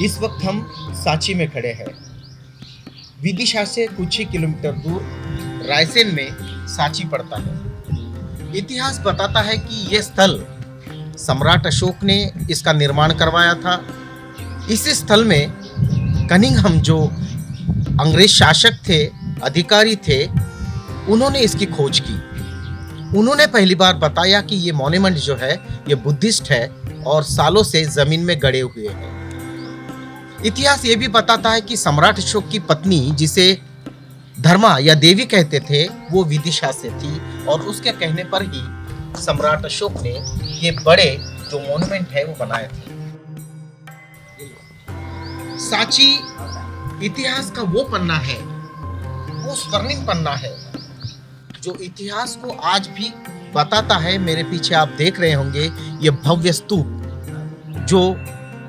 इस वक्त हम सांची में खड़े हैं। विदिशा से कुछ ही किलोमीटर दूर रायसेन में सांची पड़ता है। इतिहास बताता है कि यह स्थल सम्राट अशोक ने इसका निर्माण करवाया था। इस स्थल में कनिंघम जो अंग्रेज शासक थे, अधिकारी थे, उन्होंने इसकी खोज की। उन्होंने पहली बार बताया कि ये मॉन्यूमेंट जो है ये बुद्धिस्ट है और सालों से जमीन में गड़े हुए हैं। इतिहास ये भी बताता है कि सम्राट अशोक की पत्नी, जिसे धर्मा या देवी कहते थे, वो विदिशा से थी और उसके कहने पर ही सम्राट अशोक ने ये बड़े जो मॉन्यूमेंट है वो बनाए थे। सांची इतिहास का वो पन्ना है, वो स्वर्णिम पन्ना है जो इतिहास को आज भी बताता है। मेरे पीछे आप देख रहे होंगे ये भव्य स्तूप जो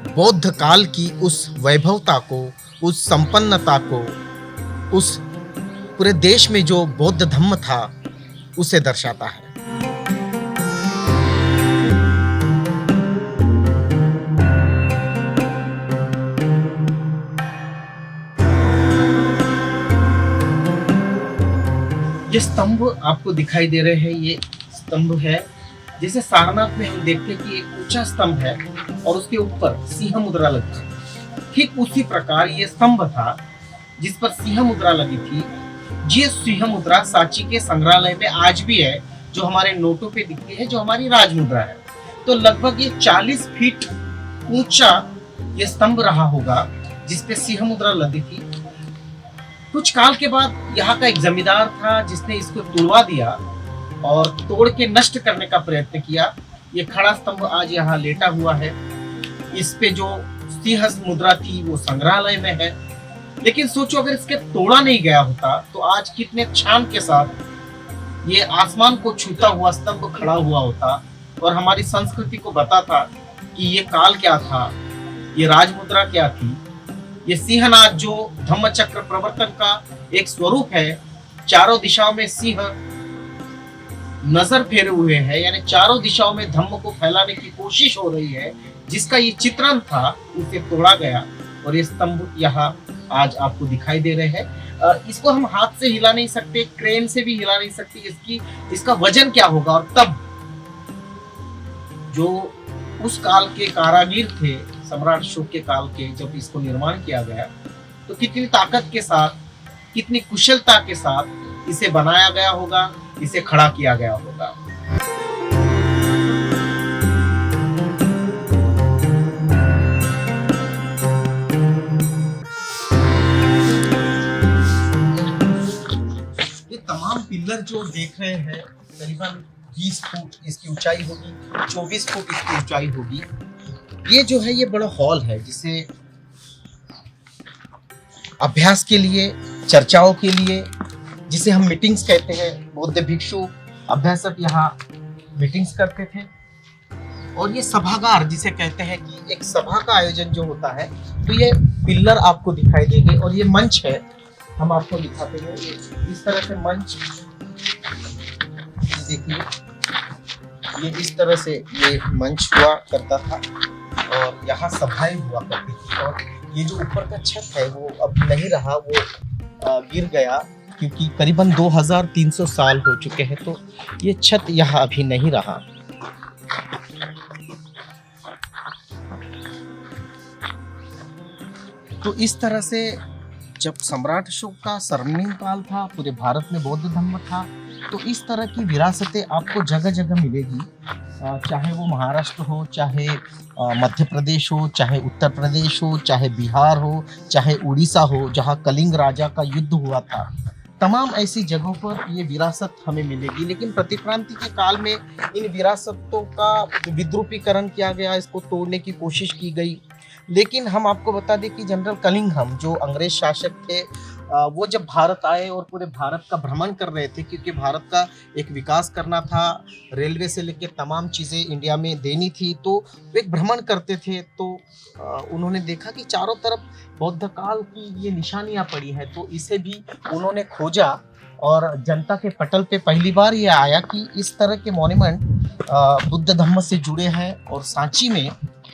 बौद्ध काल की उस वैभवता को, उस संपन्नता को, उस पूरे देश में जो बौद्ध धम्म था उसे दर्शाता है। ये स्तंभ आपको दिखाई दे रहे हैं, ये स्तंभ है। जैसे सारनाथ में हम देखते हैं कि एक ऊंचा स्तंभ है और उसके ऊपर सिंह मुद्रा लगी है। ठीक उसी प्रकार ये स्तंभ था जिस पर सिंह मुद्रा लगी थी। ये सिंह मुद्रा सांची के संग्रहालय में आज भी है, जो हमारे नोटों पे दिखती है, जो हमारी राज मुद्रा है। तो लगभग ये 40 फीट ऊंचा ये स्तंभ रहा होगा जिसपे सिंह मुद्रा लगी थी। कुछ काल के बाद यहाँ का एक जमींदार था जिसने इसको तोड़वा दिया और तोड़ के नष्ट करने का प्रयत्न किया। ये खड़ा स्तंभ आज यहाँ लेटा हुआ है। इस पे जो सिंह मुद्रा थी वो संग्रहालय में है। लेकिन सोचो, अगर इसके तोड़ा नहीं गया होता तो आज कितने शान के साथ ये आसमान को छूता हुआ स्तंभ खड़ा हुआ होता और हमारी संस्कृति को बताता कि ये काल क्या था, ये राजमुद्रा क्या थी। ये सिंहनाद जो धम्मचक्र प्रवर्तन का एक स्वरूप है, चारों दिशाओं में सिंह नजर फेरे हुए हैं, यानी चारों दिशाओं में धम्म को फैलाने की कोशिश हो रही है, जिसका ये चित्रण था, उसे तोड़ा गया और ये स्तंभ यहाँ आज आपको दिखाई दे रहे हैं। इसको हम हाथ से हिला नहीं सकते, क्रेन से भी हिला नहीं सकते। इसका वजन क्या होगा। और तब जो उस काल के कारागिर थे, सम्राट अशोक के काल के, जब इसको निर्माण किया गया तो कितनी ताकत के साथ, कितनी कुशलता के साथ इसे बनाया गया होगा, इसे खड़ा किया गया होगा। ये तमाम पिलर जो देख रहे हैं करीबन 20 फुट इसकी ऊंचाई होगी, 24 फुट इसकी ऊंचाई होगी। ये जो है ये बड़ा हॉल है जिसे अभ्यास के लिए, चर्चाओं के लिए, जिसे हम मीटिंग्स कहते हैं, बौद्ध भिक्षु अभ्यासक यहाँ मीटिंग्स करते थे। और ये सभागार जिसे कहते हैं कि एक सभा का आयोजन जो होता है, तो ये पिलर आपको दिखाई देंगे। और ये मंच है, हम आपको दिखाते हैं। इस तरह से मंच देखिए, ये इस तरह से ये मंच हुआ करता था और यहाँ सभाएं हुआ करती थी। और ये जो ऊपर का छत है वो अब नहीं रहा, वो गिर गया क्योंकि करीबन 2300 साल हो चुके हैं, तो ये छत यहाँ अभी नहीं रहा। तो इस तरह से जब सम्राट अशोक का स्वर्णिम काल था, पूरे भारत में बौद्ध धर्म था, तो इस तरह की विरासतें आपको जगह जगह मिलेगी। चाहे वो महाराष्ट्र हो, चाहे मध्य प्रदेश हो, चाहे उत्तर प्रदेश हो, चाहे बिहार हो, चाहे उड़ीसा हो, जहाँ कलिंग राजा का युद्ध हुआ था, तमाम ऐसी जगहों पर ये विरासत हमें मिलेगी। लेकिन प्रतिक्रांति के काल में इन विरासतों का विद्रूपीकरण किया गया, इसको तोड़ने की कोशिश की गई। लेकिन हम आपको बता दें कि जनरल कनिंघम जो अंग्रेज शासक थे, वो जब भारत आए और पूरे भारत का भ्रमण कर रहे थे, क्योंकि भारत का एक विकास करना था, रेलवे से लेकर तमाम चीज़ें इंडिया में देनी थी, तो वो एक भ्रमण करते थे। तो उन्होंने देखा कि चारों तरफ बौद्ध काल की ये निशानियां पड़ी हैं, तो इसे भी उन्होंने खोजा और जनता के पटल पे पहली बार ये आया कि इस तरह के मॉन्यूमेंट बुद्ध धम्म से जुड़े हैं। और सांची में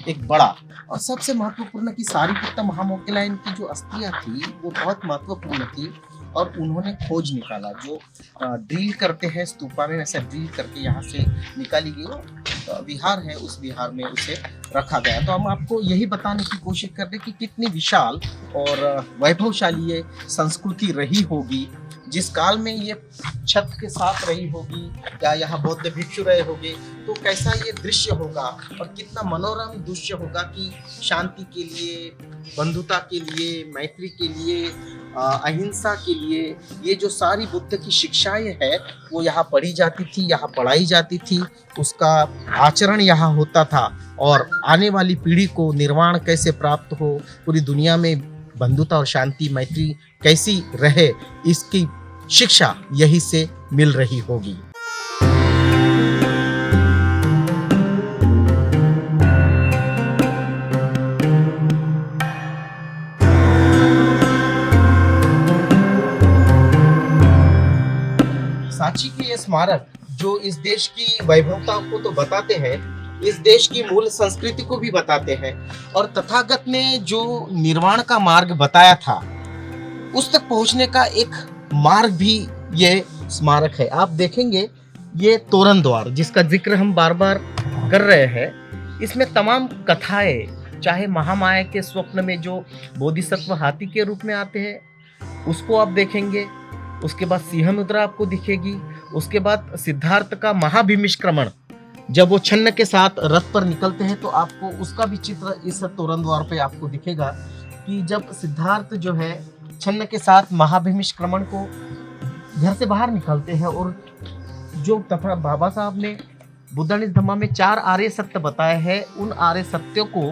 एक बड़ा। और सबसे महत्वपूर्ण कि सारिपुत्त महामोगलायन की जो अस्थियां थी वो बहुत महत्वपूर्ण थी, और उन्होंने खोज निकाला जो ड्रिल करते हैं स्तूपा में, वैसे ड्रिल करके यहाँ से निकाली गई। विहार है, उस विहार में उसे रखा गया। तो हम आपको यही बताने की कोशिश कर रहे कि कितनी विशाल और वैभवशाली ये संस्कृति रही होगी, जिस काल में ये छत के साथ रही होगी या यहाँ बौद्ध भिक्षु रहे होंगे, तो कैसा ये दृश्य होगा और कितना मनोरम दृश्य होगा कि शांति के लिए, बंधुता के लिए, मैत्री के लिए, अहिंसा के लिए ये जो सारी बुद्ध की शिक्षाएं है वो यहाँ पढ़ी जाती थी, यहाँ पढ़ाई जाती थी, उसका आचरण यहाँ होता था। और आने वाली पीढ़ी को निर्वाण कैसे प्राप्त हो, पूरी दुनिया में बंधुता और शांति मैत्री कैसी रहे, इसकी शिक्षा यही से मिल रही होगी। सांची के ये स्मारक जो इस देश की वैभवता को तो बताते हैं, इस देश की मूल संस्कृति को भी बताते हैं, और तथागत ने जो निर्वाण का मार्ग बताया था उस तक पहुंचने का एक मार्ग भी ये स्मारक है। आप देखेंगे ये तोरण द्वार जिसका जिक्र हम बार बार कर रहे हैं, इसमें तमाम कथाएं, चाहे महामाया के स्वप्न में जो बोधिसत्व हाथी के रूप में आते हैं उसको आप देखेंगे, उसके बाद सिंह मुद्रा आपको दिखेगी, उसके बाद सिद्धार्थ का महाभिनिष्क्रमण जब वो छन्न के साथ रथ पर निकलते हैं तो आपको उसका भी चित्र इस तोरण द्वार पे आपको दिखेगा कि जब सिद्धार्थ जो है छन्न के साथ महाभिनिष्क्रमण को घर से बाहर निकलते हैं, और जो तथा बाबा साहब ने बुद्धानिस धम्मा में 4 आर्य सत्य बताए हैं, उन आर्य सत्यों को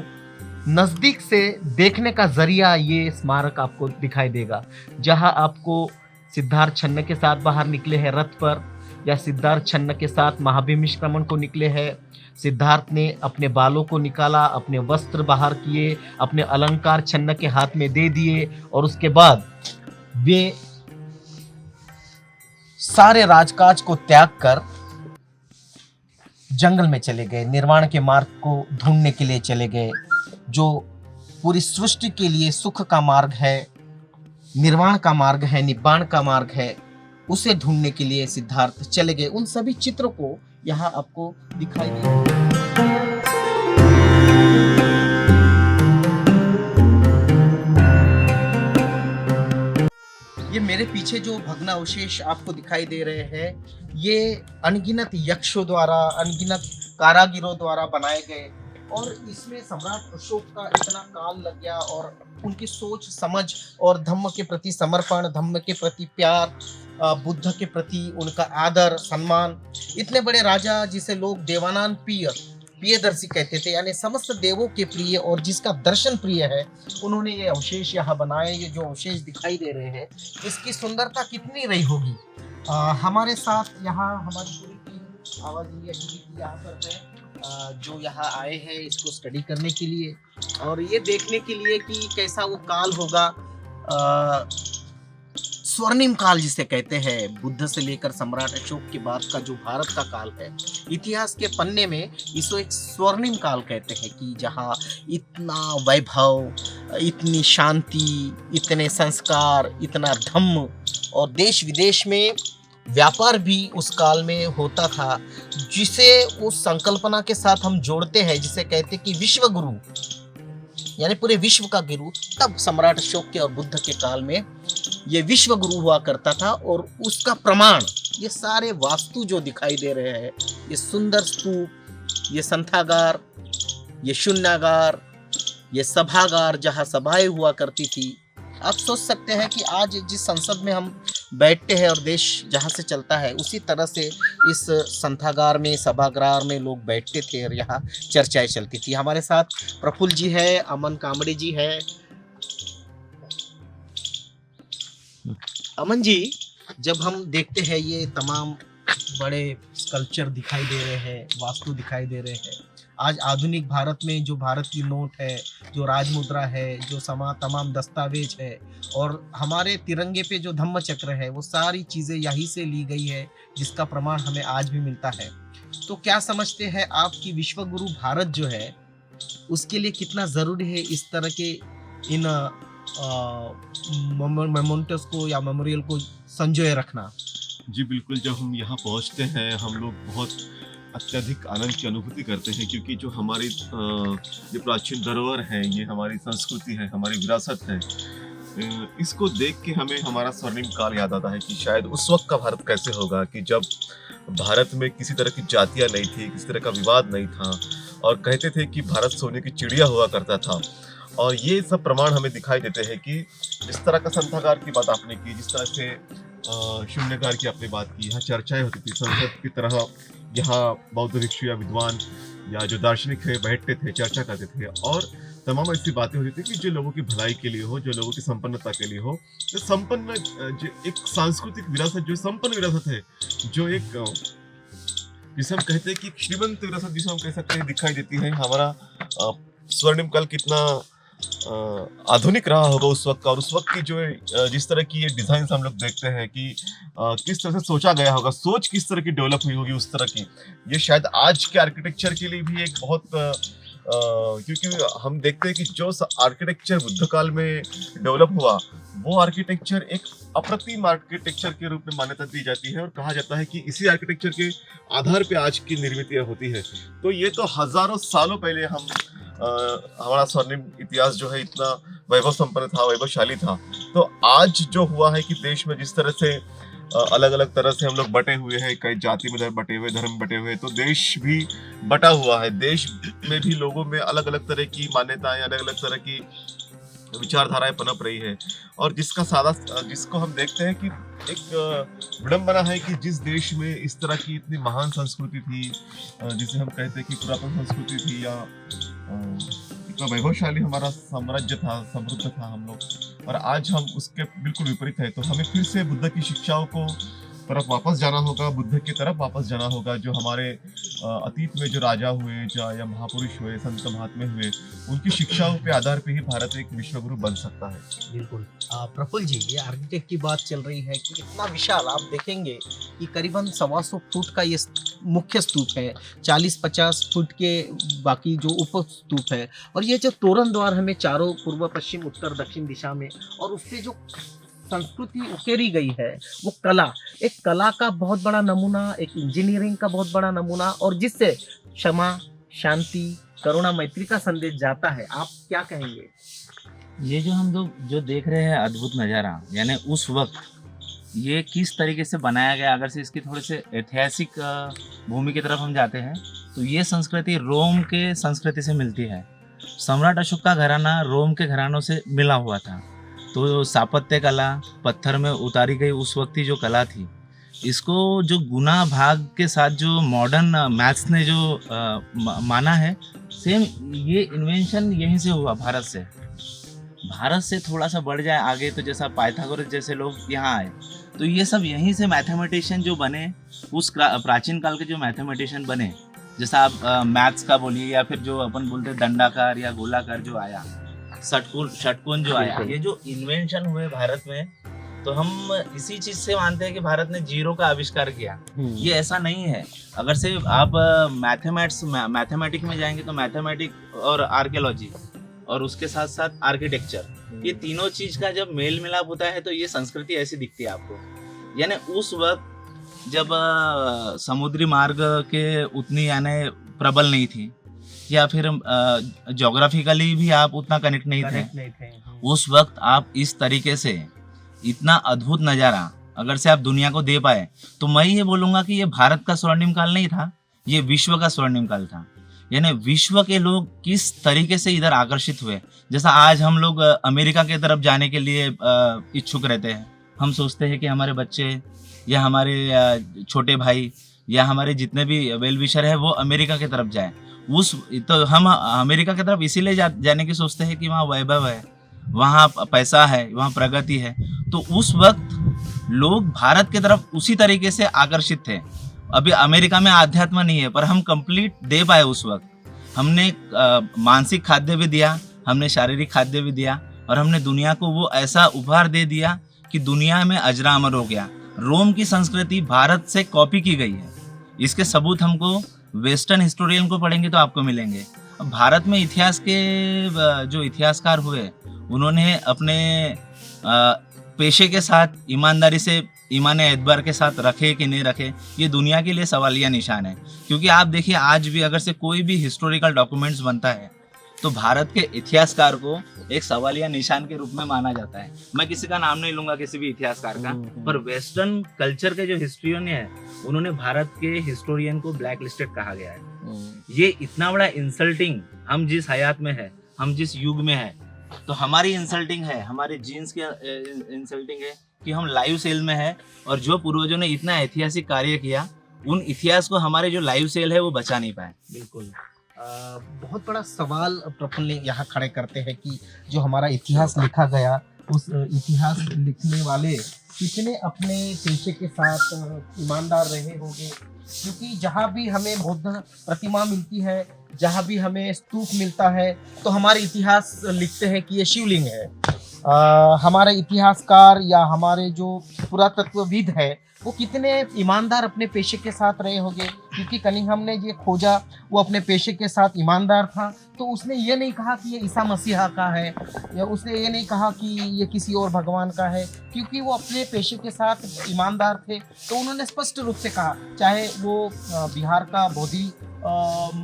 नजदीक से देखने का जरिया ये स्मारक आपको दिखाई देगा, जहां आपको सिद्धार्थ छन्न के साथ बाहर निकले हैं रथ पर, या सिद्धार्थ छन्न के साथ महाभिनिष्क्रमण को निकले हैं, सिद्धार्थ ने अपने बालों को निकाला, अपने वस्त्र बाहर किए, अपने अलंकार छन्न के हाथ में दे दिए, और उसके बाद वे सारे राजकाज को त्याग कर जंगल में चले गए, निर्वाण के मार्ग को ढूंढने के लिए चले गए, जो पूरी सृष्टि के लिए सुख का मार्ग है, निर्वाण का मार्ग है, निब्बाण का मार्ग है, उसे ढूंढने के लिए सिद्धार्थ चले गए। उन सभी चित्रों को यहाँ आपको दिखाई दे। ये मेरे पीछे जो भग्नावशेष आपको दिखाई दे रहे हैं, ये अनगिनत यक्षों द्वारा, अनगिनत कारागिरों द्वारा बनाए गए, और इसमें सम्राट अशोक का इतना काल लग गया, और उनकी सोच समझ और धम्म के प्रति समर्पण, धम्म के प्रति प्यार, बुद्ध के प्रति उनका आदर सम्मान, इतने बड़े राजा जिसे लोग देवानान प्रियदर्शी कहते थे, यानी समस्त देवों के प्रिय और जिसका दर्शन प्रिय है, उन्होंने ये अवशेष यहाँ बनाए। ये जो अवशेष दिखाई दे रहे हैं, इसकी सुंदरता कितनी रही होगी। हमारे साथ यहाँ हमारी पूरी टीम आवाज इंडिया यहाँ पर है, जो यहाँ आए हैं इसको स्टडी करने के लिए और ये देखने के लिए कि कैसा वो काल होगा, स्वर्णिम काल जिसे कहते हैं, बुद्ध से लेकर सम्राट अशोक के बाद का जो भारत का काल है, इतिहास के पन्ने में इसको एक स्वर्णिम काल कहते हैं कि जहाँ इतना वैभव, इतनी शांति, इतने संस्कार, इतना धम्म, और देश विदेश में व्यापार भी उस काल में होता था, जिसे उस संकल्पना के साथ हम जोड़ते हैं, जिसे कहते हैं कि विश्व गुरु, यानी पूरे विश्व का गुरु। तब सम्राट अशोक के और बुद्ध के काल में ये विश्व गुरु हुआ करता था, और उसका प्रमाण ये सारे वास्तु जो दिखाई दे रहे हैं, ये सुंदर स्तूप, ये संथागार, ये शून्यागार, ये सभागार जहाँ सभाएं हुआ करती थी। आप सोच सकते हैं कि आज जिस संसद में हम बैठते हैं और देश जहाँ से चलता है, उसी तरह से इस संथागार में, सभागार में लोग बैठते थे और यहाँ चर्चाएं चलती थी। हमारे साथ प्रफुल्ल जी है, अमन कामड़े जी है। अमन जी, जब हम देखते हैं ये तमाम बड़े स्कल्पचर दिखाई दे रहे हैं, वास्तु दिखाई दे रहे हैं, आज आधुनिक भारत में जो भारत की नोट है, जो राजमुद्रा है, जो तमाम दस्तावेज है, और हमारे तिरंगे पे जो धम्म चक्र है, वो सारी चीज़ें यहीं से ली गई है, जिसका प्रमाण हमें आज भी मिलता है। तो क्या समझते हैं आप कि विश्वगुरु भारत जो है उसके लिए कितना ज़रूरी है इस तरह के इन मेमोंटोस को या मेमोरियल को संजोए रखना। जी बिल्कुल, जब हम यहाँ पहुँचते हैं हम लोग बहुत अत्यधिक आनंद की अनुभूति करते हैं, क्योंकि जो हमारी ये प्राचीन धरोहर है, ये हमारी संस्कृति है, हमारी विरासत है, इसको देख के हमें हमारा स्वर्णिम काल याद आता है कि शायद उस वक्त का भारत कैसे होगा कि जब भारत में किसी तरह की जातियाँ नहीं थी, किसी तरह का विवाद नहीं था, और कहते थे कि भारत सोने की चिड़िया हुआ करता था। और ये सब प्रमाण हमें दिखाई देते हैं कि जिस तरह का संथागार की बात आपने की, जिस तरह से शून्यगार की आपने बात की, यहाँ चर्चाएं होती थी संसद की तरह, यहाँ बौद्ध भिक्षु या विद्वान या जो दार्शनिक है बैठते थे, चर्चा करते थे, और तमाम ऐसी बातें होती थी कि जो लोगों की भलाई के लिए हो, जो लोगों की संपन्नता के लिए हो। तो संपन्न जो एक सांस्कृतिक विरासत, जो संपन्न विरासत है, जो एक जिसे हम कहते हैं कि श्रीमंत विरासत जिसे हम कह सकते हैं, दिखाई देती है। हमारा स्वर्णिम काल कितना आधुनिक रहा होगा उस वक्त का, और उस वक्त की जो जिस तरह की ये डिजाइन हम लोग देखते हैं कि किस तरह से सोचा गया होगा, सोच किस तरह की डेवलप हुई होगी उस तरह की, ये शायद आज के आर्किटेक्चर के लिए भी एक बहुत क्योंकि हम देखते हैं कि जो आर्किटेक्चर बुद्ध काल में डेवलप हुआ, वो आर्किटेक्चर एक अप्रतिम आर्किटेक्चर के रूप में मान्यता दी जाती है, और कहा जाता है कि इसी आर्किटेक्चर के आधार पे आज की निर्मितियां होती है। तो ये तो हजारों सालों पहले हमारा स्वर्णिम इतिहास जो है इतना वैभव संपन्न था, वैभवशाली था। तो आज जो हुआ है कि देश में जिस तरह से अलग अलग तरह से हम लोग बटे हुए हैं, कई जाति में बटे हुए, धर्म में बटे हुए, तो देश भी बटा हुआ है। देश में भी लोगों में अलग अलग तरह की मान्यताएं, अलग अलग तरह की विचारधाराएं पनप रही है, और जिसको हम देखते हैं कि एक विडंबना है कि जिस देश में इस तरह की इतनी महान संस्कृति थी, जिसे हम कहते हैं कि पुरातन संस्कृति थी, या इतना वैभवशाली हमारा साम्राज्य था, समृद्ध था हम लोग, और आज हम उसके बिल्कुल विपरीत है। तो हमें फिर से बुद्ध की शिक्षाओं को तरफ वापस जाना होगा, बुद्ध की तरफ वापस जाना होगा, जो हमारे अतीत में जो राजा हुए या महापुरुष हुए, संत महात्मे हुए, उनकी शिक्षाओं के आधार पे ही भारत एक विश्वगुरु बन सकता है। बिल्कुल। प्रफुल्ल जी, ये आर्किटेक्ट की बात चल रही है कि इतना विशाल, आप देखेंगे कि करीबन 125 फुट का ये मुख्य स्तूप है, 40-50 फुट के बाकी जो उप स्तूप है, और ये जो तोरण द्वार हमें चारों पूर्व पश्चिम उत्तर दक्षिण दिशा में, और उससे जो संस्कृति उकेरी गई है, वो कला, एक कला का बहुत बड़ा नमूना, एक इंजीनियरिंग का बहुत बड़ा नमूना, और जिससे क्षमा, शांति, करुणा, मैत्री का संदेश जाता है। आप क्या कहेंगे? ये जो हम लोग जो देख रहे हैं अद्भुत नज़ारा, यानी उस वक्त ये किस तरीके से बनाया गया, अगर से इसकी थोड़े से ऐतिहासिक भूमि की तरफ हम जाते हैं तो ये संस्कृति रोम के संस्कृति से मिलती है। सम्राट अशोक का घराना रोम के घरानों से मिला हुआ था, तो स्थापत्य कला, पत्थर में उतारी गई उस वक्त की जो कला थी, इसको जो गुना भाग के साथ जो मॉडर्न मैथ्स ने जो माना है, सेम ये इन्वेंशन यहीं से हुआ, भारत से थोड़ा सा बढ़ जाए आगे, तो जैसा पाइथागोरस जैसे लोग यहाँ आए, तो ये सब यहीं से मैथमेटिशियन जो बने, उस प्राचीन काल के जो मैथमेटिशियन बने, जैसा आप मैथ्स का बोलिए, या फिर जो अपन बोलते हैं दंडाकार या गोलाकार जो आया, षटकोण जो आया, ये जो इन्वेंशन हुए भारत में, तो हम इसी चीज से मानते हैं कि भारत ने जीरो का आविष्कार किया। ये ऐसा नहीं है। अगर से आप मैथमेटिक्स में जाएंगे तो मैथमेटिक्स और आर्कियोलॉजी, और उसके साथ साथ आर्किटेक्चर, ये तीनों चीज का जब मेल मिलाप होता है तो ये संस्कृति ऐसी दिखती है आपको। यानी उस वक्त जब समुद्री मार्ग के उतनी यानी प्रबल नहीं थी, या फिर ज्योग्राफिकली भी आप उतना कनेक्ट नहीं थे, उस वक्त आप इस तरीके से इतना अद्भुत नज़ारा अगर से आप दुनिया को दे पाए, तो मैं ये बोलूँगा कि ये भारत का स्वर्णिम काल नहीं था, ये विश्व का स्वर्णिम काल था। यानी विश्व के लोग किस तरीके से इधर आकर्षित हुए। जैसा आज हम लोग अमेरिका की तरफ जाने के लिए इच्छुक रहते हैं, हम सोचते हैं कि हमारे बच्चे या हमारे छोटे भाई या हमारे जितने भी वेल विशर है वो अमेरिका की तरफ जाए। तो हम अमेरिका की तरफ इसीलिए जाने की सोचते हैं कि वहाँ वैभव है, वहाँ पैसा है, वहाँ प्रगति है। तो उस वक्त लोग भारत की तरफ उसी तरीके से आकर्षित थे। अभी अमेरिका में आध्यात्म नहीं है, पर हम कंप्लीट दे पाए। उस वक्त हमने मानसिक खाद्य भी दिया, हमने शारीरिक खाद्य भी दिया, और हमने दुनिया को वो ऐसा उपहार दे दिया कि दुनिया में अजरा अमर हो गया। रोम की संस्कृति भारत से कॉपी की गई है। इसके सबूत हमको वेस्टर्न हिस्टोरियन को पढ़ेंगे तो आपको मिलेंगे। भारत में इतिहास के जो इतिहासकार हुए, उन्होंने अपने पेशे के साथ ईमानदारी से ईमान एतबार के साथ रखे कि नहीं रखे, ये दुनिया के लिए सवालिया निशान है। क्योंकि आप देखिए, आज भी अगर से कोई भी हिस्टोरिकल डॉक्यूमेंट्स बनता है तो भारत के इतिहासकार को एक सवालिया निशान के रूप में माना जाता है। मैं किसी का नाम नहीं लूंगा, किसी भी इतिहासकार का, पर वेस्टर्न कल्चर के जो हिस्ट्रियन है, उन्होंने भारत के हिस्टोरियन को ब्लैक लिस्टेड कहा गया है। ये इतना बड़ा इंसल्टिंग, हम जिस हयात में है, हम जिस युग में है, तो हमारी इंसल्टिंग है, हमारे जीन्स की इंसल्टिंग है कि हम लाइव सेल में है, और जो पूर्वजों ने इतना ऐतिहासिक कार्य किया, उन इतिहास को हमारे जो लाइव सेल है वो बचा नहीं पाए। बिल्कुल। बहुत बड़ा सवाल प्रफुल्ल यहाँ खड़े करते हैं कि जो हमारा इतिहास लिखा गया, उस इतिहास लिखने वाले कितने अपने पेशे के साथ ईमानदार रहे होंगे। क्योंकि जहाँ भी हमें बौद्ध प्रतिमा मिलती है, जहाँ भी हमें स्तूप मिलता है, तो हमारे इतिहास लिखते हैं कि ये शिवलिंग है। हमारे इतिहासकार या हमारे जो पुरातत्वविद है, वो कितने ईमानदार अपने पेशे के साथ रहे होंगे। क्योंकि कनिंघम ने ये खोजा, वो अपने पेशे के साथ ईमानदार था, तो उसने ये नहीं कहा कि ये ईसा मसीहा का है, या उसने ये नहीं कहा कि ये किसी और भगवान का है। क्योंकि वो अपने पेशे के साथ ईमानदार थे, तो उन्होंने स्पष्ट रूप से कहा, चाहे वो बिहार का बोधि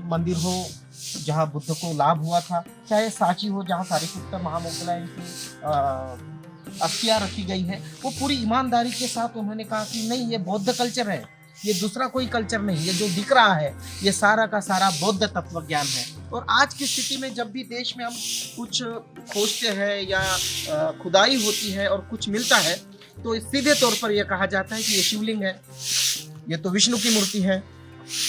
मंदिर हो जहाँ बुद्ध को लाभ हुआ था, चाहे सांची हो जहाँ सारिपुत्र महामोगलायन की अस्थियां रखी गई है, वो पूरी ईमानदारी के साथ उन्होंने कहा कि नहीं, ये बौद्ध कल्चर है, ये दूसरा कोई कल्चर नहीं, ये जो दिख रहा है ये सारा का सारा बौद्ध तत्व ज्ञान है। और आज की स्थिति में जब भी देश में हम कुछ खोजते हैं या खुदाई होती है और कुछ मिलता है, तो सीधे तौर पर यह कहा जाता है कि ये शिवलिंग है, ये तो विष्णु की मूर्ति है,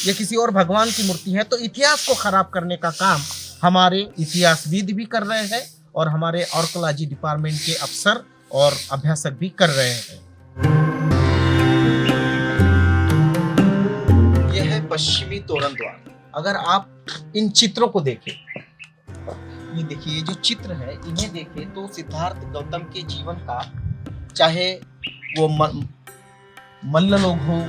ये किसी और भगवान की मूर्ति है। तो इतिहास को खराब करने का काम हमारे इतिहासविद भी कर रहे हैं, और हमारे आर्कोलॉजी डिपार्टमेंट के अफसर और अभ्यासक भी कर रहे हैं। यह है पश्चिमी तोरण द्वार। अगर आप इन चित्रों को देखें, ये देखिए, ये जो चित्र है, इन्हें देखें तो सिद्धार्थ गौतम के जीवन का, चाहे वो मल्ल लोग हो,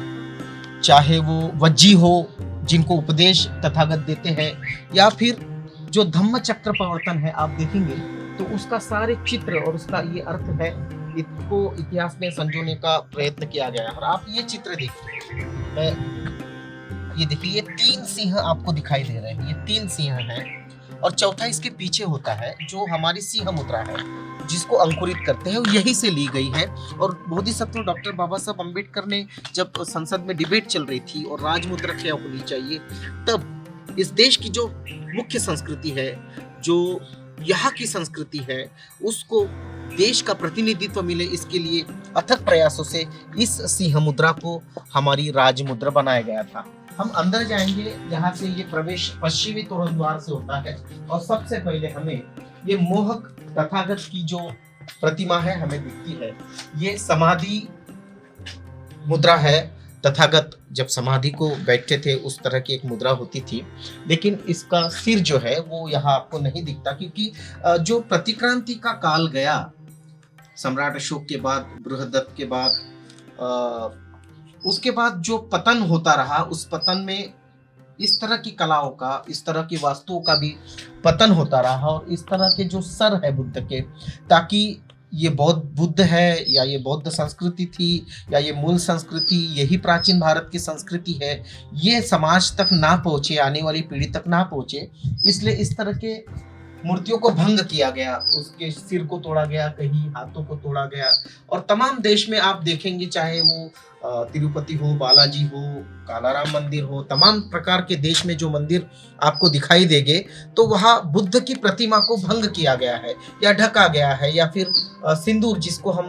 चाहे वो वज्जी हो जिनको उपदेश तथागत देते हैं, या फिर जो धम्म चक्र प्रवर्तन है, आप देखेंगे तो उसका सारे चित्र और उसका ये अर्थ है, इसको इतिहास में संजोने का प्रयत्न किया गया है। और आप ये चित्र देखिए, ये देखिए, ये 3 सिंह आपको दिखाई दे रहे हैं, ये 3 सिंह हैं, और चौथा इसके पीछे होता है जो हमारी सिंह मुद्रा है, जिसको अंकुरित करते हैं, यही से ली गई है। और बोधिसत्व डॉक्टर बाबा साहब अम्बेडकर ने जब संसद में डिबेट चल रही थी और राजमुद्रा क्या होनी चाहिए, तब इस देश की जो मुख्य संस्कृति है, जो यहाँ की संस्कृति है, उसको देश का प्रतिनिधित्व मिले, इसके लिए अथक प्रयासों से इस सिंह मुद्रा को हमारी राज मुद्रा बनाया गया था। हम अंदर जाएंगे, यहाँ से ये प्रवेश पश्चिमी तोरण द्वार से होता है, और सबसे पहले हमें ये मोहक तथागत की जो प्रतिमा है हमें दिखती है। ये समाधि मुद्रा है। तथागत जब समाधि को बैठते थे, उस तरह की एक मुद्रा होती थी, लेकिन इसका सिर जो है वो यहाँ आपको नहीं दिखता, क्योंकि जो प्रतिक्रांति का काल गया, सम्राट अशोक के बाद, बृहदत्त के बाद, उसके बाद जो पतन होता रहा, उस पतन में इस तरह की कलाओं का, इस तरह की वास्तुओं का भी पतन होता रहा, और इस तरह के जो सर है बुद्ध के, ताकि ये बौद्ध बुद्ध है या ये बौद्ध संस्कृति थी या ये मूल संस्कृति, यही प्राचीन भारत की संस्कृति है, ये समाज तक ना पहुँचे, आने वाली पीढ़ी तक ना पहुँचे, इसलिए इस तरह के मूर्तियों को भंग किया गया, उसके सिर को तोड़ा गया, कहीं हाथों को तोड़ा गया। और तमाम देश में आप देखेंगे, चाहे वो तिरुपति हो, बालाजी हो, कालाराम मंदिर हो, तमाम प्रकार के देश में जो मंदिर आपको दिखाई देंगे, तो वहाँ बुद्ध की प्रतिमा को भंग किया गया है या ढका गया है, या फिर सिंदूर, जिसको हम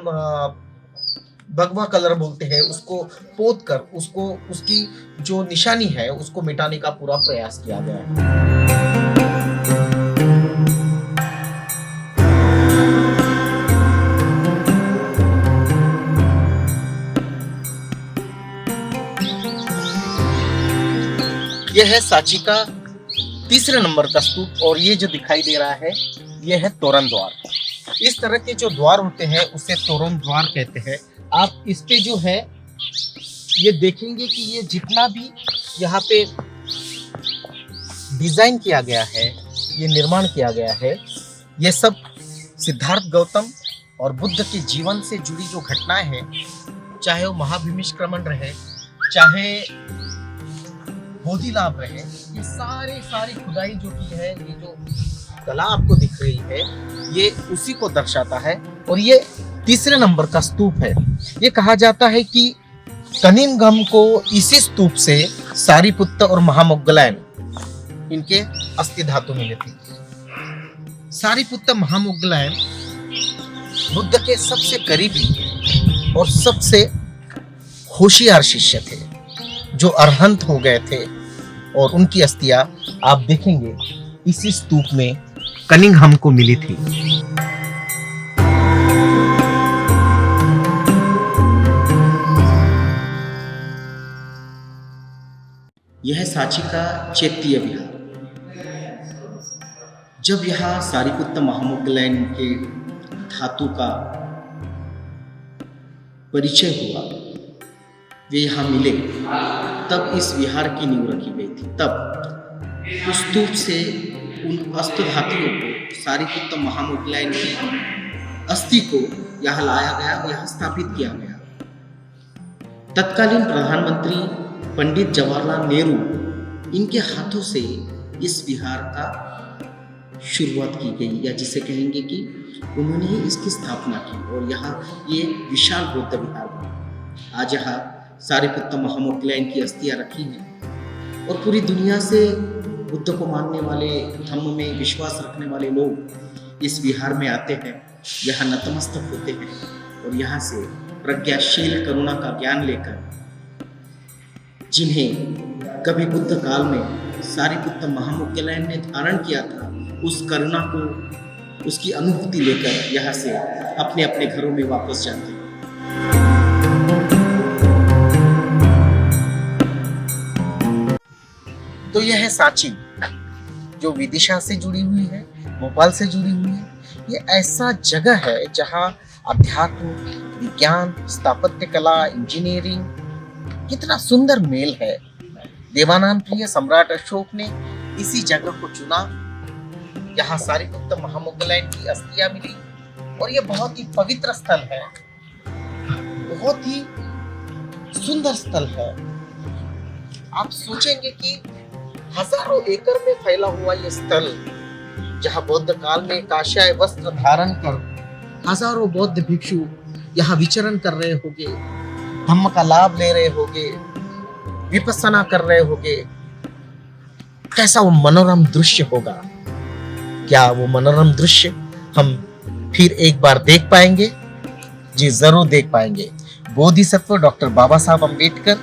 भगवा कलर बोलते हैं, उसको पोत कर उसको, उसकी जो निशानी है उसको मिटाने का पूरा प्रयास किया गया है। यह है सांची का 3रे नंबर का स्तूप, और ये जो दिखाई दे रहा है ये है तोरण द्वार। इस तरह के जो द्वार होते हैं उसे तोरण द्वार कहते हैं। आप इस पे जो है ये देखेंगे कि ये जितना भी यहाँ पे डिजाइन किया गया है, ये निर्माण किया गया है, ये सब सिद्धार्थ गौतम और बुद्ध के जीवन से जुड़ी जो घटनाएं हैं, चाहे वो महाभूमिष्क्रमण रहे, चाहे बोधिलाभ रहे, ये सारी खुदाई जो की है, ये जो कला आपको दिख रही है, ये उसी को दर्शाता है। और ये तीसरे नंबर का स्तूप है। ये कहा जाता है कि कनिंघम को इसी स्तूप से सारिपुत्त और महामोग्गलायन इनके अस्थि धातु मिले थे। सारिपुत्त महामोग्गलायन बुद्ध के सबसे करीबी और सबसे होशियार शिष्य थे, जो अरहंत हो गए थे, और उनकी अस्थियां आप देखेंगे इसी स्तूप में कनिंघम को मिली थी। यह सांची का चैत्य विहार। जब यहाँ सारिपुत्त महामोग्गलायन के धातु का परिचय हुआ, वे यहाँ मिले, तब इस विहार की नींव रखी गई थी। तब उस स्तूप से उन अष्ट धातुओं को, सारिपुत्त महामोग्गलायन की अस्थि को यहाँ लाया गया, यहाँ स्थापित किया गया। तत्कालीन प्रधानमंत्री पंडित जवाहरलाल नेहरू, इनके हाथों से इस विहार का शुरुआत की गई, या जिसे कहेंगे कि उन्होंने ही इसकी स्थापना की, और यहाँ ये विशाल बौद्ध विहार बना। आज यहाँ सारिपुत्त महामोग्गलायन की अस्थियां रखी हैं, और पूरी दुनिया से बुद्ध को मानने वाले, धम्म में विश्वास रखने वाले लोग इस विहार में आते हैं, यहाँ नतमस्तक होते हैं, और यहाँ से प्रज्ञाशील करुणा का ज्ञान लेकर, जिन्हें कभी बुद्ध काल में सारिपुत्त महामोग्गलायन ने धारण किया था, उस करुणा को, उसकी अनुभूति लेकर यहाँ से अपने अपने घरों में वापस जाते हैं। तो यह है सांची, जो विदिशा से जुड़ी हुई है, भोपाल से जुड़ी हुई है। ये ऐसा जगह है जहाँ अध्यात्म, विज्ञान, स्थापत्य कला, इंजीनियरिंग, कितना सुंदर मेल है। देवानंद प्रिय सम्राट अशोक ने इसी जगह को चुना। यहाँ सारिपुत्त महामोग्गलायन की अस्थियां मिली, और ये बहुत ही पवित्र स्थल है, बहुत ही सुंदर स्थल है। आप सोचेंगे कि हजारों एकड़ में फैला हुआ ये स्थल, जहाँ बौद्ध काल में काश्याय वस्त्र धारण कर हजारों बौद्ध भिक्षु यहाँ विचरण कर रहे होंगे, धम्म का लाभ ले रहे होंगे, विपस्सना कर रहे होंगे, कैसा वो मनोरम दृश्य होगा। क्या वो मनोरम दृश्य हम फिर एक बार देख पाएंगे? जी जरूर देख पाएंगे। बोधिसत्व डॉक्टर बाबा साहब अम्बेडकर,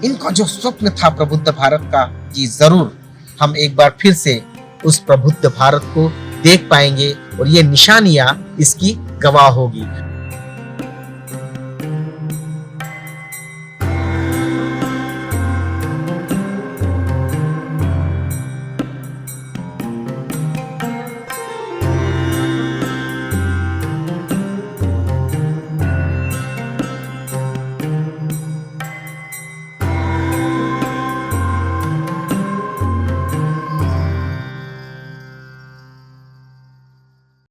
इनका जो स्वप्न था प्रबुद्ध भारत का, जी जरूर हम एक बार फिर से उस प्रबुद्ध भारत को देख पाएंगे, और ये निशानियां इसकी गवाह होगी।